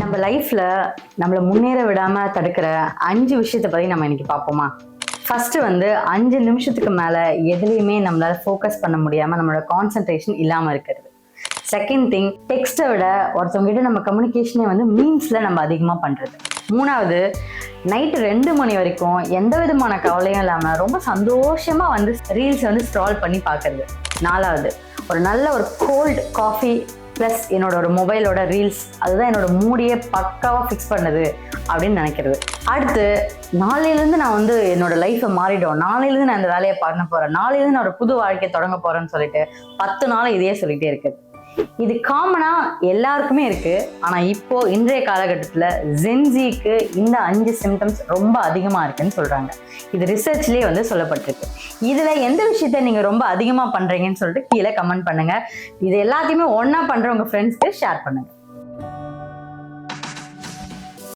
நம்ம லைஃப்ல நம்மளை முன்னேற விடாம தடுக்கிற 5 விஷயத்தை பத்தி நம்ம இன்னைக்கு பார்ப்போமா? ஃபர்ஸ்ட் 5 நிமிஷத்துக்கு மேல எதுலையுமே நம்மளால ஃபோக்கஸ் பண்ண முடியாம நம்மளோட கான்சென்ட்ரேஷன் இல்லாம இருக்கிறது. செகண்ட் திங், டெக்ஸ்ட்டை விட ஒருத்தவங்க கிட்ட நம்ம கம்யூனிகேஷனே மீம்ஸ்ல நம்ம அதிகமா பண்றது. மூணாவது, நைட்டு 2 மணி வரைக்கும் எந்த விதமான கவலையும் இல்லாம ரொம்ப சந்தோஷமா ரீல்ஸ் ஸ்க்ரால் பண்ணி பார்க்கறது. நாலாவது, ஒரு நல்ல ஒரு கோல்டு காஃபி ப்ளஸ் என்னோட ஒரு மொபைலோட ரீல்ஸ், அதுதான் என்னோட மூடியை பக்காவாக ஃபிக்ஸ் பண்ணது அப்படின்னு நினைக்கிறது. அடுத்து, நாளையிலேருந்து நான் என்னோட லைஃப்பை மாறிடும், நாளையிலேருந்து நான் இந்த வேலையை பண்ண போகிறேன், நாளையிலேருந்து நான் ஒரு புது வாழ்க்கையை தொடங்க போகிறேன்னு சொல்லிட்டு 10 நாள் இதையே சொல்லிகிட்டே இருக்குது. இது காமனாக எல்லாருக்குமே இருக்குது. ஆனால் இப்போ இன்றைய காலகட்டத்தில் ஜென்சிக்கு இந்த 5 சிம்டம்ஸ் ரொம்ப அதிகமாக இருக்குன்னு சொல்கிறாங்க. இது ரிசர்ச்லேயே சொல்லப்பட்டிருக்கு. இதில் எந்த விஷயத்த நீங்கள் ரொம்ப அதிகமாக பண்ணுறீங்கன்னு சொல்லிட்டு கீழே கமெண்ட் பண்ணுங்கள். இது எல்லாத்தையுமே ஒன்றா பண்ணுற உங்கள் ஃப்ரெண்ட்ஸ்க்கு ஷேர் பண்ணுங்கள்.